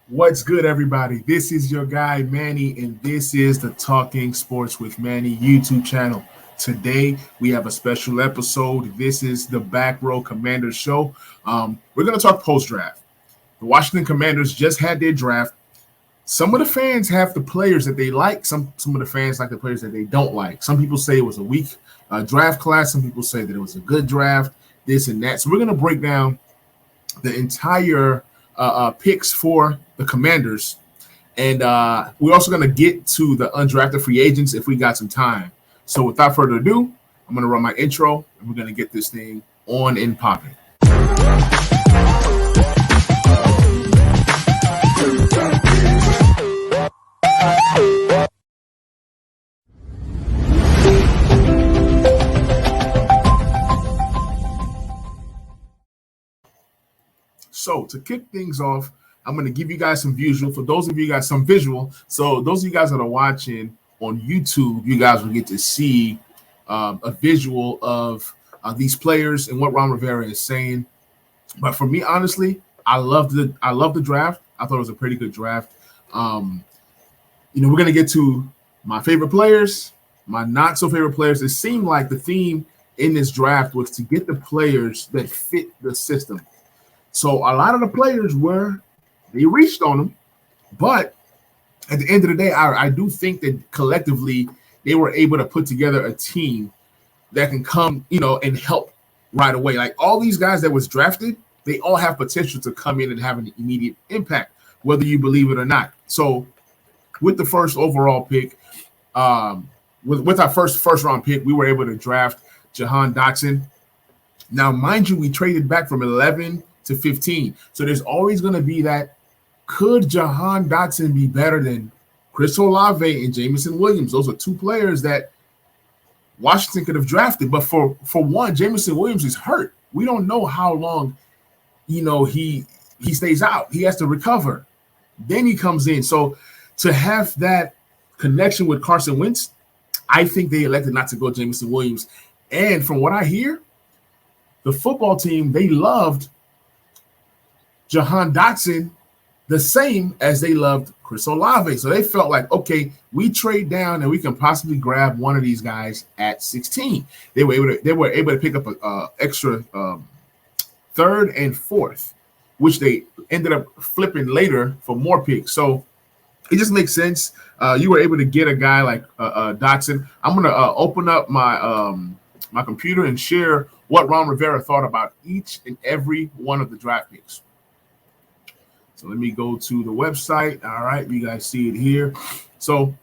What's good, everybody? This is your guy, Manny, and this is the Talking Sports with Manny YouTube channel. Today, we have a special episode. This is the Back Row Commanders show. We're going to talk post-draft. The Washington Commanders just had their draft. Some of the fans have the players that they like. Some of the fans like the players that they don't like. Some people say it was a weak draft class. Some people say that it was a good draft, this and that. So we're going to break down the entire picks for the Commanders. And we're also going to get to the undrafted free agents if we got some time. So without further ado, I'm going to run my intro, and we're going to get this thing on and popping. So to kick things off, I'm going to give you guys some visual. For those of you guys, some visual. So those of you guys that are watching on YouTube, you guys will get to see a visual of these players and what Ron Rivera is saying. But for me, honestly, I love the draft. I thought it was a pretty good draft. We're going to get to my favorite players, my not so favorite players. It seemed like the theme in this draft was to get the players that fit the system. So a lot of the players they reached on them, but at the end of the day, I do think that collectively they were able to put together a team that can come, and help right away. Like all these guys that was drafted, they all have potential to come in and have an immediate impact, whether you believe it or not. So with the first overall pick, with our first round pick, we were able to draft Jahan Dodson. Now, mind you, we traded back from 11 to 15. So there's always going to be that, could Jahan Dodson be better than Chris Olave and Jameson Williams? Those are two players that Washington could have drafted. But for one, Jameson Williams is hurt. We don't know how long, he stays out. He has to recover. Then he comes in. So to have that connection with Carson Wentz, I think they elected not to go Jameson Williams. And from what I hear, the football team, they loved Jahan Dodson the same as they loved Chris Olave. So they felt like, okay, we trade down and we can possibly grab one of these guys at 16. They were able to pick up an extra third and fourth, which they ended up flipping later for more picks. So it just makes sense. You were able to get a guy like Dodson. I'm going to open up my my computer and share what Ron Rivera thought about each and every one of the draft picks. So let me go to the website. All right, you guys see it here. So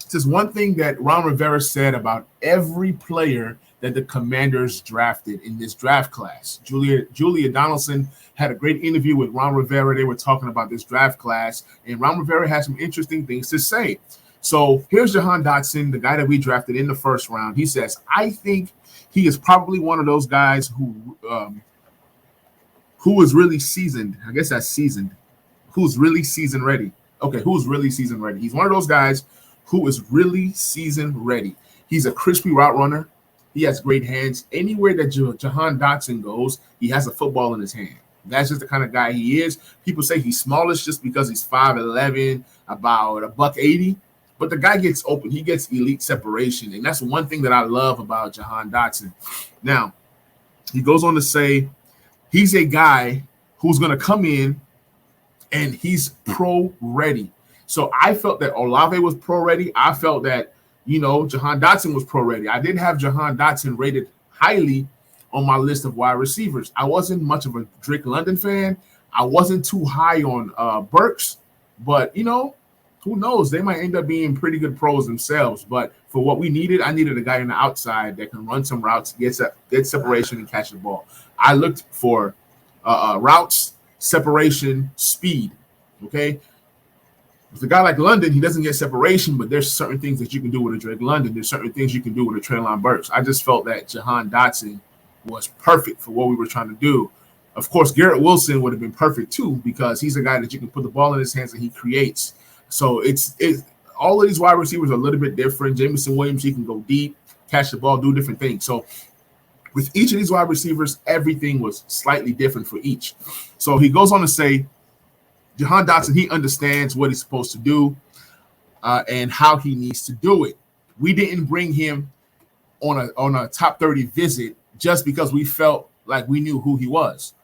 just one thing that Ron Rivera said about every player that the Commanders drafted in this draft class. Julia Donaldson had a great interview with Ron Rivera. They were talking about this draft class, and Ron Rivera had some interesting things to say. So here's Jahan Dodson, the guy that we drafted in the first round. He says, I think he is probably one of those guys who is really seasoned. I guess that's seasoned. Who's really season ready. Okay, who's really season ready? He's one of those guys who is really season ready. He's a crispy route runner. He has great hands. Anywhere that Jahan Dodson goes, he has a football in his hand. That's just the kind of guy he is. People say he's smallish just because he's 5'11", about $180. But the guy gets open. He gets elite separation. And that's one thing that I love about Jahan Dodson. Now, he goes on to say he's a guy who's going to come in and he's pro ready. So I felt that Olave was pro ready. I felt that, Jahan Dodson was pro ready. I didn't have Jahan Dodson rated highly on my list of wide receivers. I wasn't much of a Drake London fan. I wasn't too high on Burks, but who knows? They might end up being pretty good pros themselves. But for what we needed, I needed a guy on the outside that can run some routes, get separation, and catch the ball. I looked for routes, separation, speed. Okay. With a guy like London, he doesn't get separation, but there's certain things that you can do with a Drake London. There's certain things you can do with a Treylon Burks. I just felt that Jahan Dodson was perfect for what we were trying to do. Of course, Garrett Wilson would have been perfect too, because he's a guy that you can put the ball in his hands and he creates. So it's all of these wide receivers are a little bit different. Jameson Williams, he can go deep, catch the ball, do different things. So with each of these wide receivers, everything was slightly different for each. So he goes on to say, Jahan Dodson, he understands what he's supposed to do and how he needs to do it. We didn't bring him on a top 30 visit just because we felt like we knew who he was.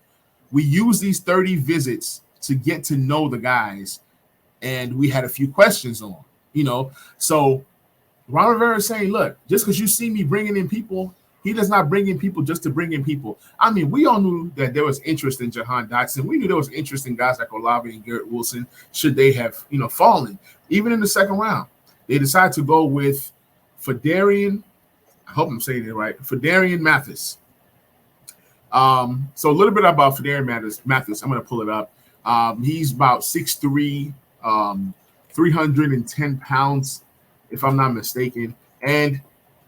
We used these 30 visits to get to know the guys, and we had a few questions on, So Ron Rivera is saying, look, just because you see me bringing in people, he does not bring in people just to bring in people. I mean, we all knew that there was interest in Jahan Dodson. We knew there was interest in guys like Olave and Garrett Wilson, should they have, fallen. Even in the second round, they decided to go with Phidarian. I hope I'm saying it right. Phidarian Mathis. So a little bit about Phidarian Mathis. I'm going to pull it up. He's about 6'3", 310 pounds, if I'm not mistaken. And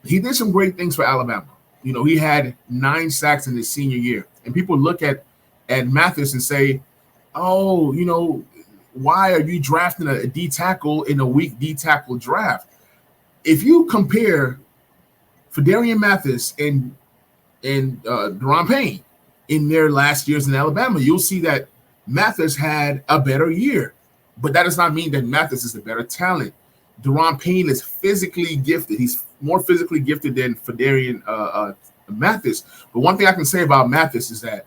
he did some great things for Alabama. He had 9 sacks in his senior year. And people look at Mathis and say, oh, why are you drafting a D tackle in a weak D tackle draft? If you compare Phidarian Mathis and Deron Payne in their last years in Alabama, you'll see that Mathis had a better year. But that does not mean that Mathis is a better talent. Deron Payne is physically gifted. He's more physically gifted than Phidarian Mathis. But one thing I can say about Mathis is that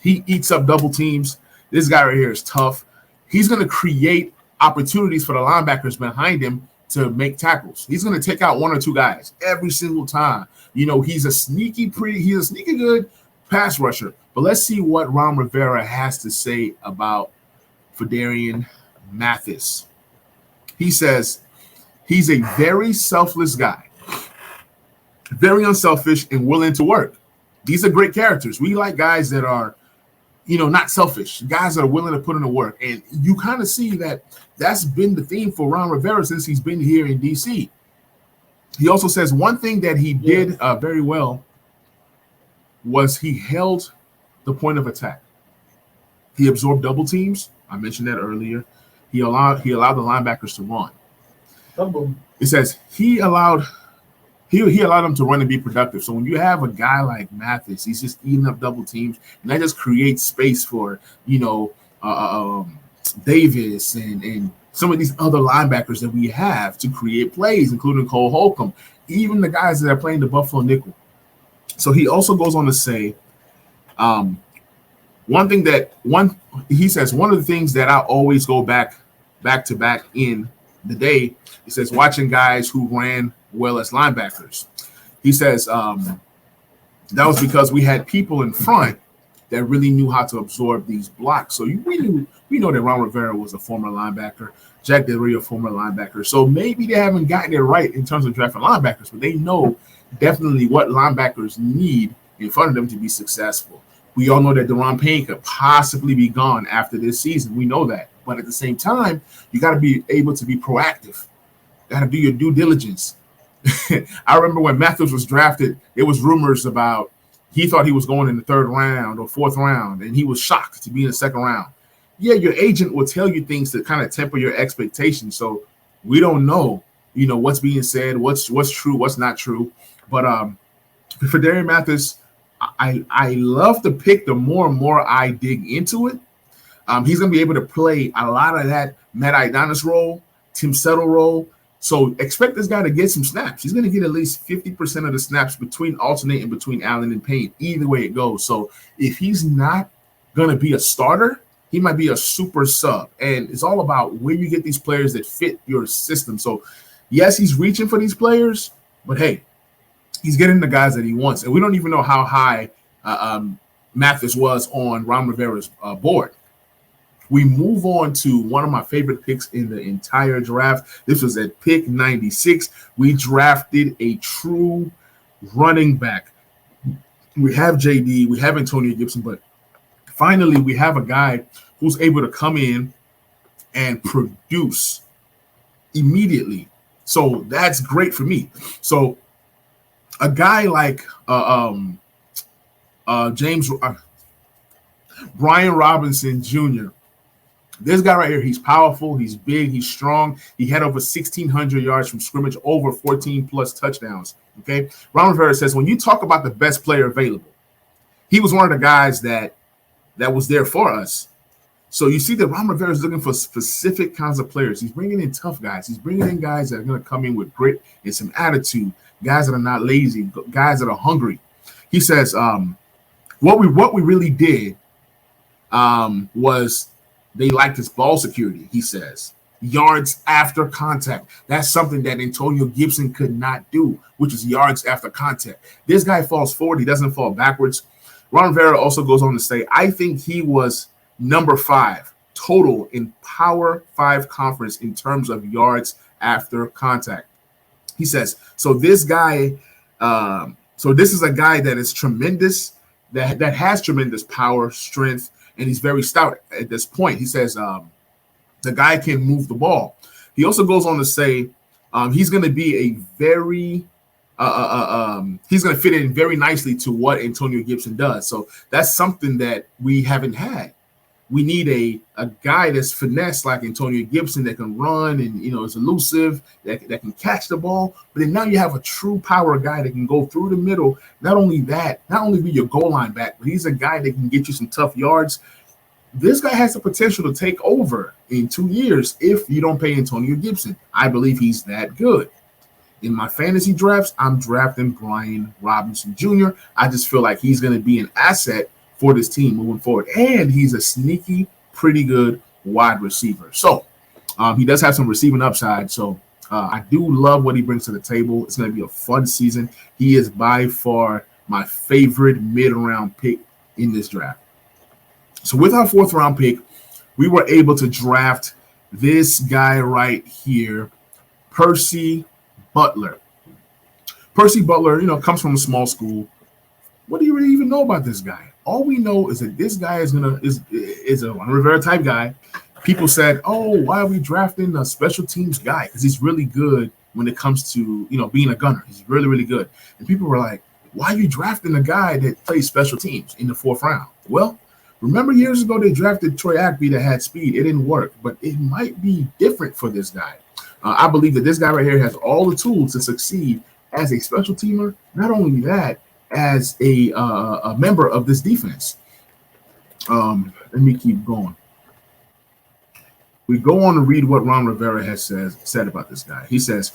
he eats up double teams. This guy right here is tough. He's going to create opportunities for the linebackers behind him to make tackles. He's going to take out 1 or 2 guys every single time. He's a sneaky good pass rusher. But let's see what Ron Rivera has to say about Phidarian Mathis. He says he's a very selfless guy, very unselfish and willing to work. These are great characters. We like guys that are, not selfish, guys that are willing to put in the work. And you kind of see that that's been the theme for Ron Rivera since he's been here in D.C. He also says one thing that he did very well was he held the point of attack. He absorbed double teams. I mentioned that earlier. He allowed the linebackers to run. It says he allowed them to run and be productive. So when you have a guy like Mathis, he's just eating up double teams, and that just creates space for Davis and some of these other linebackers that we have to create plays, including Cole Holcomb, even the guys that are playing the Buffalo nickel. So he also goes on to say, he says one of the things that I always go back to back in the day, he says watching guys who ran well as linebackers. He says that was because we had people in front that really knew how to absorb these blocks. So we know that Ron Rivera was a former linebacker, Jack Del Rio, former linebacker. So maybe they haven't gotten it right in terms of drafting linebackers, but they know definitely what linebackers need in front of them to be successful. We all know that Deron Payne could possibly be gone after this season. We know that. But at the same time, you got to be able to be proactive. Got to do your due diligence. I remember when Mathis was drafted, there was rumors about he thought he was going in the 3rd round or 4th round, and he was shocked to be in the 2nd round. Yeah, your agent will tell you things to kind of temper your expectations. So we don't know, what's being said, what's true, what's not true. But for Phidarian Mathis, I love the pick. The more and more I dig into it, he's going to be able to play a lot of that Matt Ioannidis role, Tim Settle role. So expect this guy to get some snaps. He's going to get at least 50% of the snaps alternating between Allen and Payne, either way it goes. So if he's not going to be a starter, he might be a super sub. And it's all about where you get these players that fit your system. So yes, he's reaching for these players, but hey, he's getting the guys that he wants. And we don't even know how high Mathis was on Ron Rivera's board. We move on to one of my favorite picks in the entire draft. This was at pick 96. We drafted a true running back. We have JD, we have Antonio Gibson, but finally we have a guy who's able to come in and produce immediately. So that's great for me. So a guy like Brian Robinson Jr., this guy right here, he's powerful, he's big, he's strong. He had over 1,600 yards from scrimmage, over 14-plus touchdowns, okay? Ron Rivera says, when you talk about the best player available, he was one of the guys that was there for us. So you see that Ron Rivera is looking for specific kinds of players. He's bringing in tough guys. He's bringing in guys that are going to come in with grit and some attitude, guys that are not lazy, guys that are hungry. He says what we really did was they liked his ball security, he says. Yards after contact. That's something that Antonio Gibson could not do, which is yards after contact. This guy falls forward. He doesn't fall backwards. Ron Rivera also goes on to say, I think he was number 5 total in Power 5 conference in terms of yards after contact. He says, so this guy, this is a guy that is tremendous, that has tremendous power, strength, and he's very stout at this point. He says the guy can move the ball. He also goes on to say he's going to be a very he's going to fit in very nicely to what Antonio Gibson does. So that's something that we haven't had. We need a guy that's finesse like Antonio Gibson that can run and, is elusive, that can catch the ball. But then now you have a true power guy that can go through the middle. Not only be your goal line back, but he's a guy that can get you some tough yards. This guy has the potential to take over in 2 years if you don't pay Antonio Gibson. I believe he's that good. In my fantasy drafts, I'm drafting Brian Robinson Jr. I just feel like he's going to be an asset for this team moving forward. And he's a sneaky, pretty good wide receiver. So he does have some receiving upside. So I do love what he brings to the table. It's going to be a fun season. He is by far my favorite mid-round pick in this draft. So with our 4th round pick, we were able to draft this guy right here, Percy Butler. Percy Butler, comes from a small school. What do you really even know about this guy? All we know is that this guy is a Ron Rivera type guy. People said, "Oh, why are we drafting a special teams guy? Because he's really good when it comes to being a gunner. He's really, really good." And people were like, "Why are you drafting a guy that plays special teams in the 4th round?" Well, remember years ago they drafted Troy Aikby that had speed. It didn't work, but it might be different for this guy. I believe that this guy right here has all the tools to succeed as a special teamer. Not only that, as a member of this defense. Let me keep going. We go on to read what Ron Rivera has said about this guy. He says,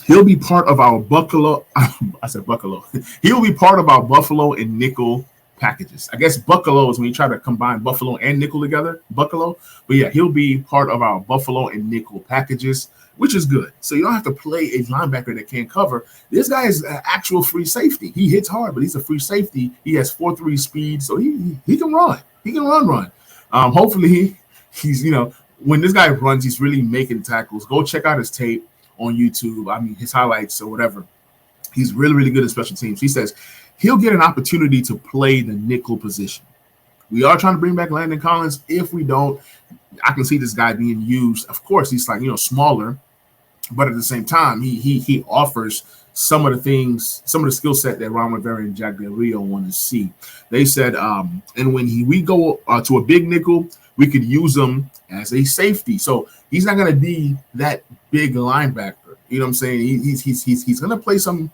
he'll be part of our Buffalo. I said Buffalo. He'll be part of our Buffalo and nickel packages. I guess Buffalo is when you try to combine Buffalo and nickel together, Buffalo. But yeah, he'll be part of our Buffalo and nickel packages, which is good. So you don't have to play a linebacker that can't cover. This guy is an actual free safety. He hits hard, but he's a free safety. He has 4.3 speed, so he can run. He can run. Hopefully he's when this guy runs, he's really making tackles. Go check out his tape on YouTube. I mean, his highlights or whatever. He's really, really good at special teams. He says he'll get an opportunity to play the nickel position. We are trying to bring back Landon Collins. If we don't, I can see this guy being used. Of course, he's smaller, but at the same time, he offers some of the things, some of the skill set that Ron Rivera and Jack Del Rio want to see. They said, and when we go to a big nickel, we could use him as a safety. So he's not going to be that big linebacker. You know what I'm saying? He's going to play some.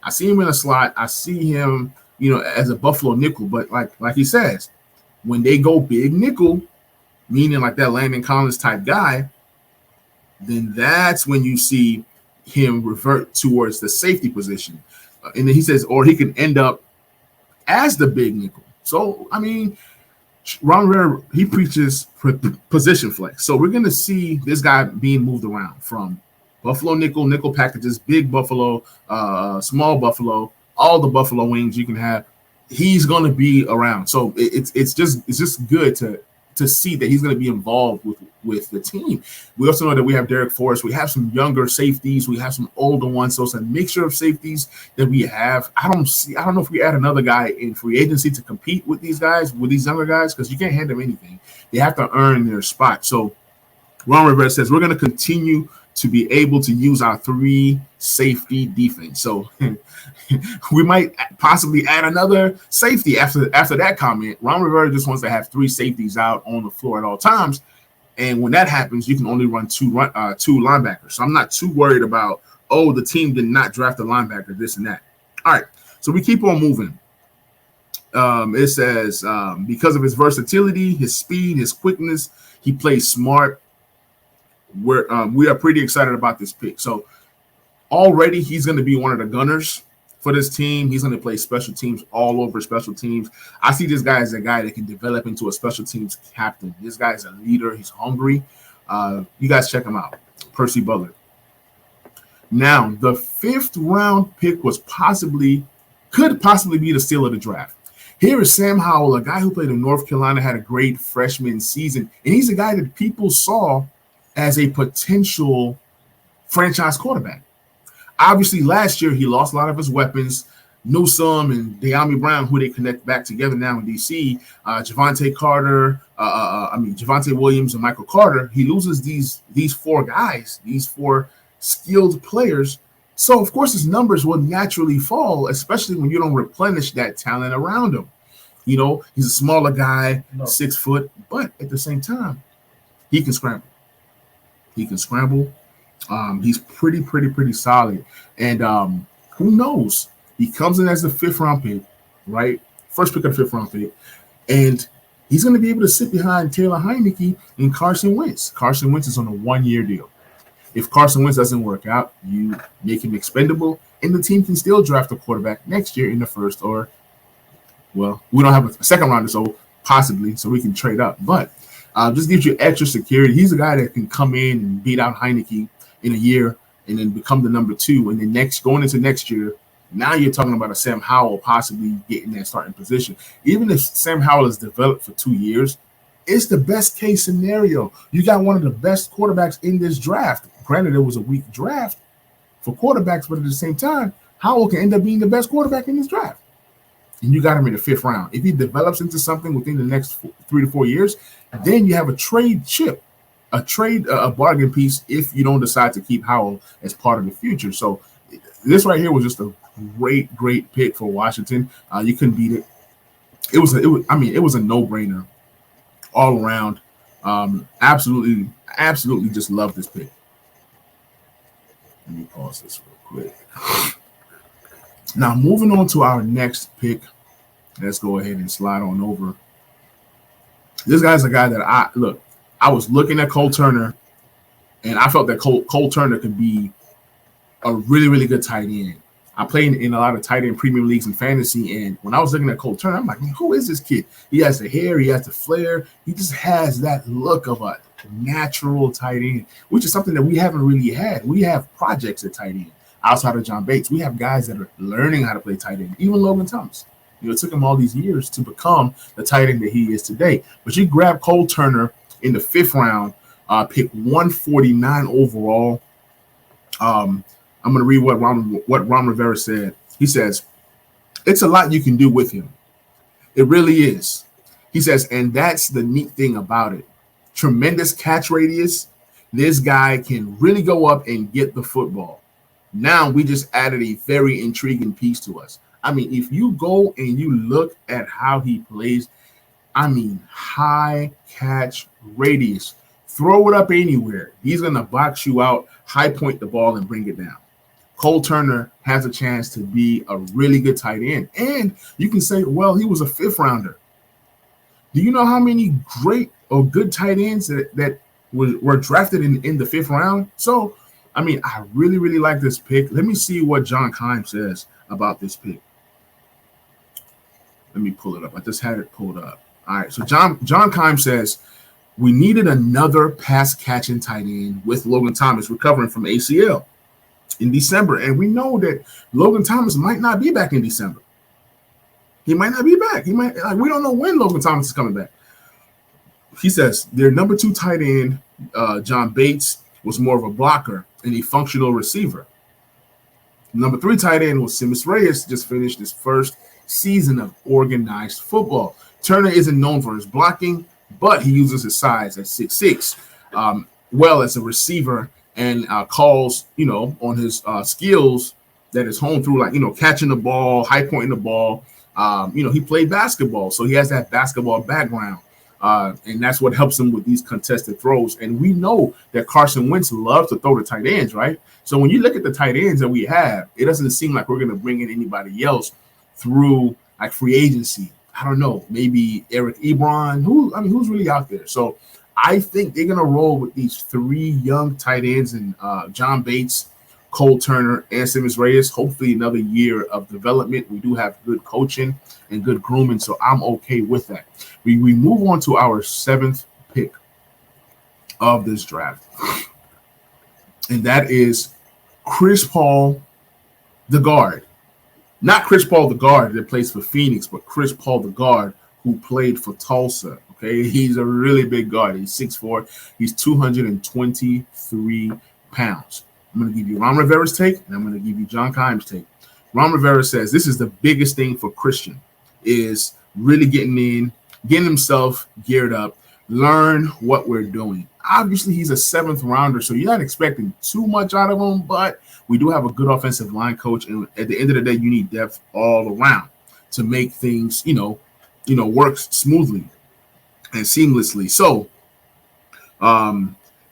I see him in a slot. I see him, as a Buffalo nickel. But like he says, when they go big nickel, meaning like that Landon Collins type guy, then that's when you see him revert towards the safety position. And then he says, or he can end up as the big nickel. So, I mean, Ron Rivera, he preaches position flex. So we're going to see this guy being moved around from Buffalo nickel packages, big Buffalo, small Buffalo, all the Buffalo wings you can have. He's going to be around. So it's just good to see that he's going to be involved with the team. We also know that we have Derek Forrest. We have some younger safeties. We have some older ones. So it's a mixture of safeties that we have. I don't know if we add another guy in free agency to compete with these guys, with these younger guys, because you can't hand them anything. They have to earn their spot. So Ron Rivera says we're going to continue to be able to use our 3 safety defense. So we might possibly add another safety after that comment. Ron Rivera just wants to have 3 safeties out on the floor at all times. And when that happens, you can only run two linebackers. So I'm not too worried about, the team did not draft a linebacker, this and that. All right, so we keep on moving. It says because of his versatility, his speed, his quickness, he plays smart. We are pretty excited about this pick. So already he's going to be one of the gunners for this team. He's going to play special teams all over special teams. I see this guy as a guy that can develop into a special teams captain. This guy is a leader. He's hungry. You guys check him out, Percy Butler. Now, the 5th round pick could possibly be the steal of the draft. Here is Sam Howell, a guy who played in North Carolina, had a great freshman season, and he's a guy that people saw as a potential franchise quarterback. Obviously, last year he lost a lot of his weapons. Newsome and De'Ami Brown, who they connect back together now in DC. Javante Williams and Michael Carter. He loses these 4 guys, these 4 skilled players. So, of course, his numbers will naturally fall, especially when you don't replenish that talent around him. You know, he's a smaller guy, 6 foot, but at the same time, he can scramble. He's pretty solid. And who knows? He comes in as the 5th round pick, right? First pick of the 5th round pick. And he's going to be able to sit behind Taylor Heinicke and Carson Wentz. Carson Wentz is on a 1-year deal. If Carson Wentz doesn't work out, you make him expendable, and the team can still draft a quarterback next year in the 1st or, well, we don't have a 2nd rounder, so possibly, so we can trade up. But just gives you extra security. He's a guy that can come in and beat out Heinicke in a year and then become the number 2. And then going into next year, now you're talking about a Sam Howell possibly getting that starting position. Even if Sam Howell is developed for 2 years, it's the best case scenario. You got one of the best quarterbacks in this draft. Granted, it was a weak draft for quarterbacks, but at the same time, Howell can end up being the best quarterback in this draft. And you got him in the 5th round. If he develops into something within the next 3 to 4 years, then you have a trade chip, a bargain piece if you don't decide to keep Howell as part of the future. So this right here was just a great pick for Washington. You couldn't beat it. It was a no-brainer all around. Absolutely just love this pick. Let me pause this real quick. Now, moving on to our next pick. Let's go ahead and slide on over. This guy's a guy that I was looking at Cole Turner, and I felt that Cole Turner could be a really good tight end. I played in a lot of tight end premium leagues and fantasy, and when I was looking at Cole Turner, I'm like, man, who is this kid? He has the hair, he has the flair, he just has that look of a natural tight end, which is something that we haven't really had. We have projects at tight end outside of John Bates. We have guys that are learning how to play tight end. Even Logan Thomas, it took him all these years to become the tight end that he is today. But you grab Cole Turner in the 5th round, pick 149 overall. I'm going to read what Ron Rivera said. He says, it's a lot you can do with him. It really is. He says, and that's the neat thing about it. Tremendous catch radius. This guy can really go up and get the football. Now we just added a very intriguing piece to us. I mean, if you go and you look at how he plays, I mean, high catch radius. Throw it up anywhere. He's going to box you out, high point the ball, and bring it down. Cole Turner has a chance to be a really good tight end. And you can say, well, he was a 5th rounder. Do you know how many great or good tight ends that were drafted in the 5th round? So, I mean, I really like this pick. Let me see what John Keim says about this pick. Let me pull it up. I just had it pulled up. All right, so John Keim says, we needed another pass-catching tight end with Logan Thomas recovering from ACL in December. And we know that Logan Thomas might not be back in December. He might not be back. We don't know when Logan Thomas is coming back. He says their number 2 tight end, John Bates, was more of a blocker and a functional receiver. Number 3 tight end was Simmons Reyes, just finished his first season of organized football. Turner isn't known for his blocking, but he uses his size at 6'6", well as a receiver, and calls, on his skills that is honed through, catching the ball, high pointing the ball. He played basketball, so he has that basketball background. And that's what helps him with these contested throws. And we know that Carson Wentz loves to throw the tight ends, right? So when you look at the tight ends that we have, it doesn't seem like we're going to bring in anybody else through free agency. I don't know, maybe Eric Ebron. Who's really out there? So I think they're gonna roll with these 3 young tight ends and John Bates, Cole Turner, and Simmons Reyes. Hopefully another year of development. We do have good coaching and good grooming, so I'm okay with that. We move on to our 7th pick of this draft, and that is Chris Paul, the guard. Not Chris Paul, the guard that plays for Phoenix, but Chris Paul, the guard who played for Tulsa. Okay, he's a really big guard. He's 6'4". He's 223 pounds. I'm going to give you Ron Rivera's take, and I'm going to give you John Keim's take. Ron Rivera says this is the biggest thing for Christian, is really getting himself geared up, learn what we're doing. Obviously, he's a 7th rounder, so you're not expecting too much out of him, but we do have a good offensive line coach, and at the end of the day, you need depth all around to make things, work smoothly and seamlessly. So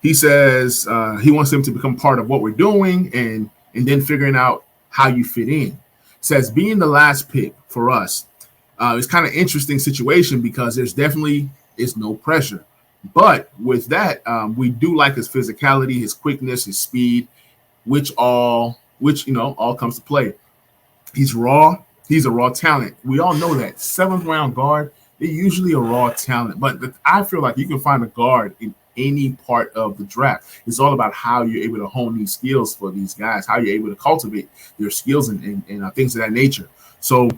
he says he wants him to become part of what we're doing and then figuring out how you fit in. Says being the last pick for us is kind of interesting situation because there's definitely is no pressure. But with that, we do like his physicality, his quickness, his speed, which all comes to play. He's raw. He's a raw talent. We all know that. 7th round guard, they're usually a raw talent. But I feel like you can find a guard in any part of the draft. It's all about how you're able to hone these skills for these guys, how you're able to cultivate their skills and things of that nature. So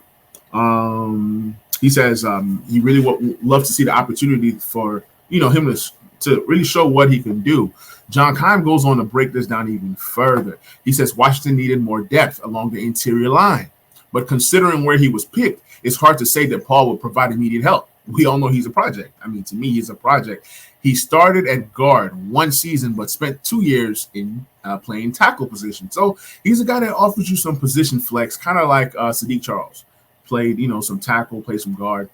he says he really would love to see the opportunity for him to really show what he can do. John Keim goes on to break this down even further. He says Washington needed more depth along the interior line, but considering where he was picked, it's hard to say that Paul would provide immediate help. We all know he's a project. I mean, to me, he's a project. He started at guard 1 season, but spent 2 years in playing tackle position. So he's a guy that offers you some position flex, kind of like Sadiq Charles. Played, some tackle, played some guard.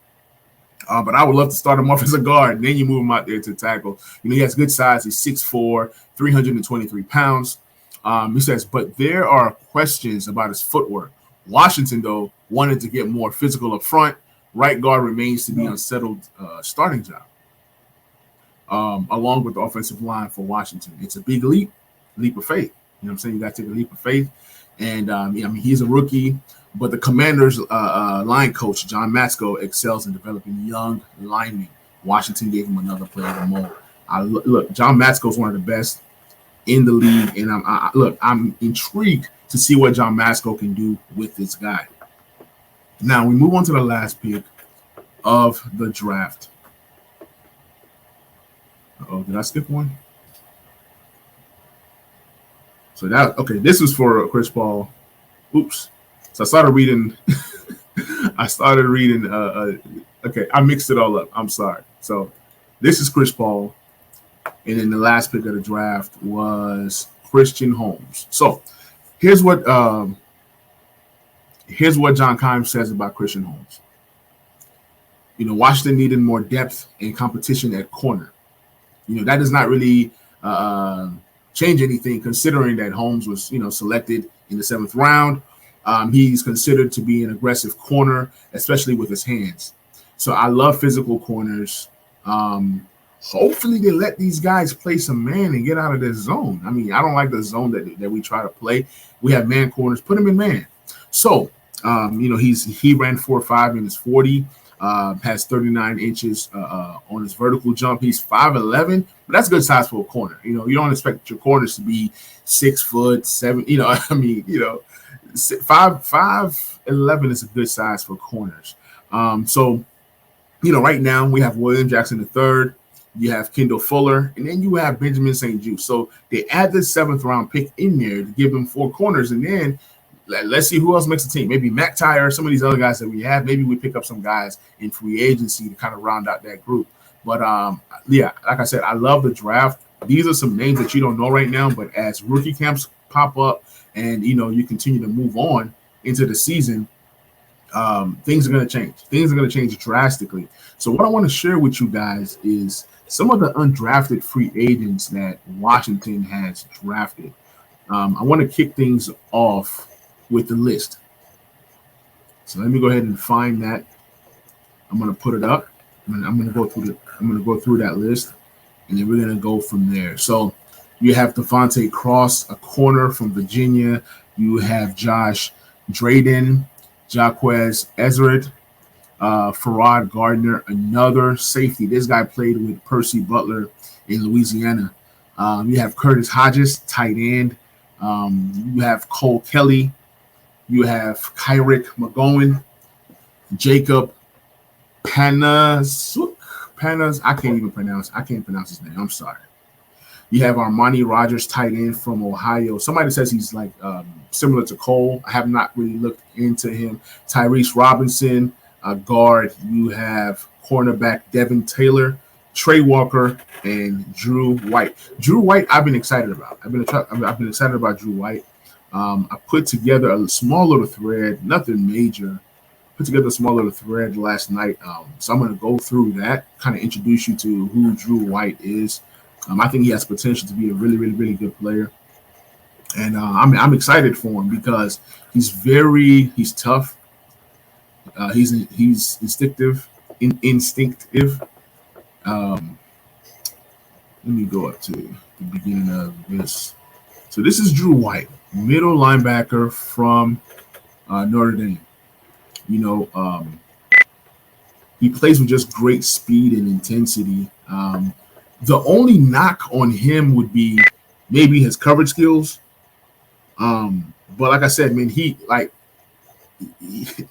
But I would love to start him off as a guard, and then you move him out there to tackle. He has good size. He's 6'4", 323 pounds. He says, but there are questions about his footwork. Washington, though, wanted to get more physical up front. Right guard remains to be unsettled starting job, along with the offensive line for Washington. It's a big leap of faith. You know what I'm saying? You got to take a leap of faith. And, he's a rookie. But the Commanders' line coach, John Matsko, excels in developing young linemen. Washington gave him another player to mold. Look, John Matsko is one of the best in the league, and I'm intrigued to see what John Matsko can do with this guy. Now we move on to the last pick of the draft. Did I skip one? So this was for Chris Paul. Oops. So I started reading. Okay, I mixed it all up. I'm sorry. So this is Chris Paul, and then the last pick of the draft was Christian Holmes. So here's what John Keim says about Christian Holmes. Washington needed more depth and competition at corner. That does not really change anything, considering that Holmes was selected in the 7th round. He's considered to be an aggressive corner, especially with his hands. So I love physical corners. Hopefully they let these guys play some man and get out of their zone. I mean, I don't like the zone that we try to play. We have man corners. Put him in man. So, he ran 4.5 in his 40, has 39 inches on his vertical jump. He's 5'11", but that's good size for a corner. You don't expect your corners to be 6'7". 5'11" is a good size for corners. Right now we have William Jackson III, you have Kendall Fuller, and then you have Benjamin St. Juste. So they add this 7th round pick in there to give them 4 corners, and then let's see who else makes the team. Maybe Mac Tyre, some of these other guys that we have. Maybe we pick up some guys in free agency to kind of round out that group. But like I said, I love the draft. These are some names that you don't know right now, but as rookie camps pop up, and you continue to move on into the season, things are going to change. Things are going to change drastically. So what I want to share with you guys is some of the undrafted free agents that Washington has drafted. I want to kick things off with the list. So let me go ahead and find that. I'm gonna put it up. I'm gonna go through that list, and then we're gonna go from there. So you have Devontae Cross, a corner from Virginia. You have Josh Drayden, Jaquez Ezard, Farrad Gardner, another safety. This guy played with Percy Butler in Louisiana. You have Curtis Hodges, tight end. You have Cole Kelly. You have Kyrick McGowan, Jacob Panas. I can't pronounce his name. I'm sorry. You have Armani Rogers, tight end from Ohio. Somebody says he's like similar to Cole. I have not really looked into him. Tyrese Robinson, guard. You have cornerback Devin Taylor, Trey Walker, and Drew White. Drew White, I've been excited about. I've been excited about Drew White. I put together a small little thread, nothing major. Put together a small little thread last night. So I'm going to go through that, kind of introduce you to who Drew White is. I think he has potential to be a really, really, really good player. And I'm excited for him because he's tough. He's instinctive. Let me go up to the beginning of this. So this is Drew White, middle linebacker from Notre Dame. He plays with just great speed and intensity. The only knock on him would be maybe his coverage skills. But like I said, man, he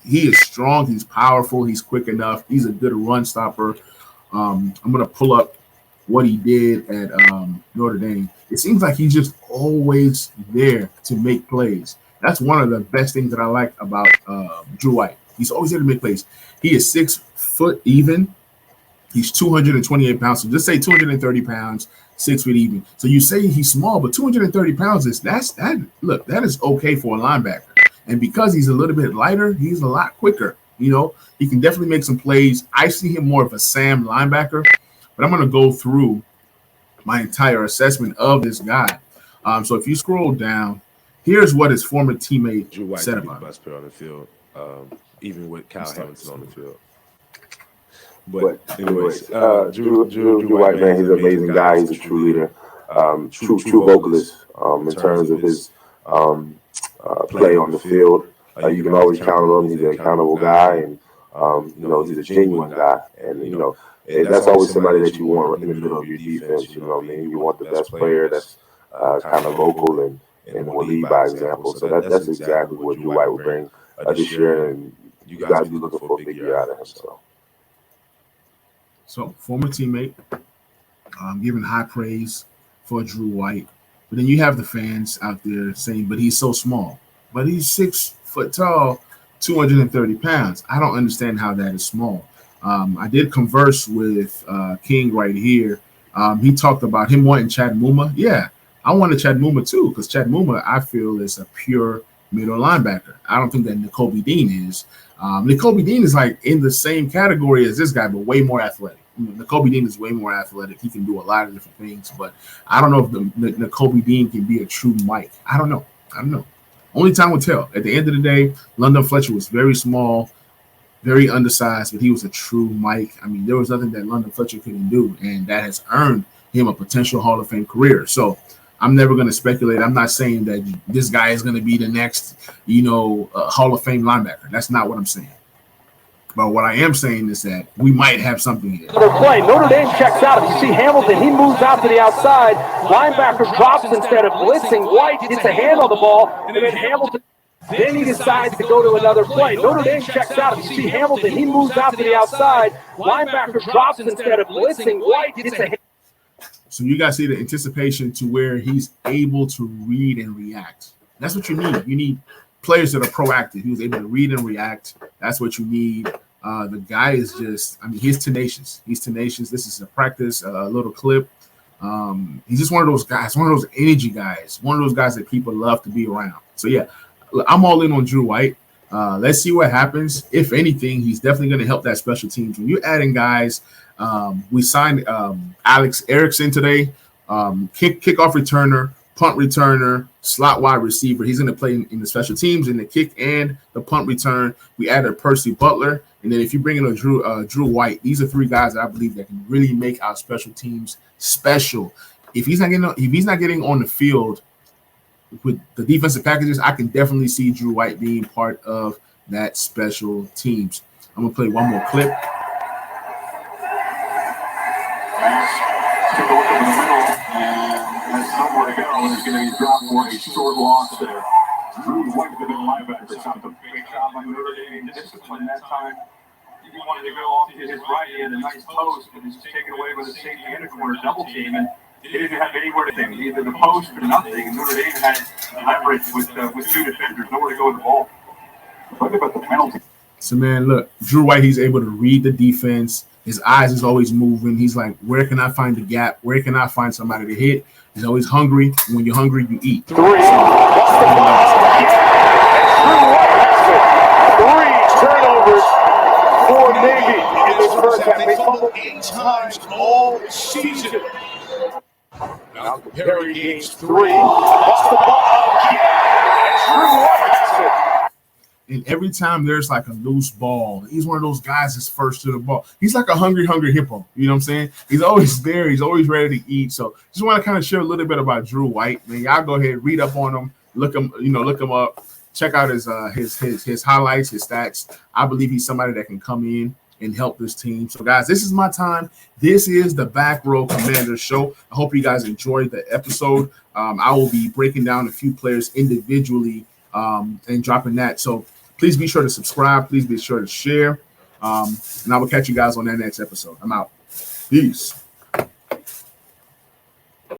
is strong. He's powerful. He's quick enough. He's a good run stopper. I'm going to pull up what he did at Notre Dame. It seems like he's just always there to make plays. That's one of the best things that I like about Drew White. He's always there to make plays. He is 6 foot even. He's 228 pounds. So just say 230 pounds, 6 feet even. So you say he's small, but 230 pounds that is okay for a linebacker. And because he's a little bit lighter, he's a lot quicker. He can definitely make some plays. I see him more of a Sam linebacker, but I'm going to go through my entire assessment of this guy. So if you scroll down, here's what his former teammate Drew White said about him. Best player on the field, even with Kyle Hamilton on the field. But anyways, Drew White, man, he's an amazing guy. He's a true leader, true vocalist in terms of his play on the field. You can always count on him. He's an accountable guy, and he's a genuine guy. And that's always somebody that you want in the middle of your defense. You want the best player that's kind of vocal and will lead by example. So that's exactly what Drew White will bring this year, and you guys be looking for a big year out of him. So former teammate, giving high praise for Drew White. But then you have the fans out there saying, but he's so small. But he's 6 foot tall, 230 pounds. I don't understand how that is small. I did converse with King right here. He talked about him wanting Chad Muma. Yeah, I wanted Chad Muma too, because Chad Muma, I feel, is a pure middle linebacker. I don't think that Nakobe Dean is. Nakobe Dean is like in the same category as this guy, but way more athletic. Nakobe Dean is way more athletic. He can do a lot of different things, but I don't know if Nakobe Dean can be a true Mike. I don't know. Only time will tell. At the end of the day, London Fletcher was very small, very undersized, but he was a true Mike. I mean, there was nothing that London Fletcher couldn't do, and that has earned him a potential Hall of Fame career. So I'm never going to speculate. I'm not saying that this guy is going to be the next, Hall of Fame linebacker. That's not what I'm saying. But what I am saying is that we might have something here. They're playing. Notre Dame checks out. If you see Hamilton, he moves out to the outside. Linebacker drops instead of blitzing. White gets a hand on the ball, and then Hamilton. Then he decides to go to another play. Notre Dame checks out. If you see Hamilton, he moves out to the outside. Linebacker drops instead of blitzing. White gets a hand. So you guys see the anticipation to where he's able to read and react. That's what you need. You need players that are proactive. He was able to read and react. That's what you need. The guy is just, he's tenacious. This is a practice, a little clip. He's just one of those guys, one of those energy guys, one of those guys that people love to be around. So, yeah, I'm all in on Drew White. Let's see what happens. If anything, he's definitely going to help that special teams. When you're adding guys, we signed Alex Erickson today, kickoff returner, punt returner, slot wide receiver. He's going to play in the special teams, in the kick and the punt return. We added Percy Butler, and then if you bring in a Drew White, these are three guys that I believe that can really make our special teams special. If he's not getting on the field with the defensive packages, I can definitely see Drew White being part of that special teams. I'm gonna play one more clip. Take a look in the middle, and there's somewhere to go, and it's going to be dropped for a short loss there. Drew White, the middle linebacker, found a big job on Notre Dame. Discipline that time. He wanted to go off to his right. He had a nice post, but he's taken away by the safety and a corner double team, and he didn't have anywhere to think. Either the post or nothing. And Notre Dame had leverage with two defenders, nowhere to go with the ball. Talk about the penalty. So, man, look, Drew White, he's able to read the defense. His eyes is always moving. He's like, where can I find the gap? Where can I find somebody to hit? He's always hungry. And when you're hungry, you eat. Three. What's the block? Drew White has it. 3 turnovers for Navy in this first half. They fumbled 8 times all season. Now Perry gains 3. What's the block? Yeah. Drew White has it. And every time there's like a loose ball, he's one of those guys that's first to the ball. He's like a hungry hippo. You know what I'm saying? He's always there. He's always ready to eat. So just want to kind of share a little bit about Drew White. Man, y'all go ahead, read up on him, look him up, check out his highlights, his stats. I believe he's somebody that can come in and help this team. So guys, this is my time. This is the Back Row Commander Show. I hope you guys enjoyed the episode. I will be breaking down a few players individually and dropping that. So please be sure to subscribe. Please be sure to share. And I will catch you guys on that next episode. I'm out. Peace.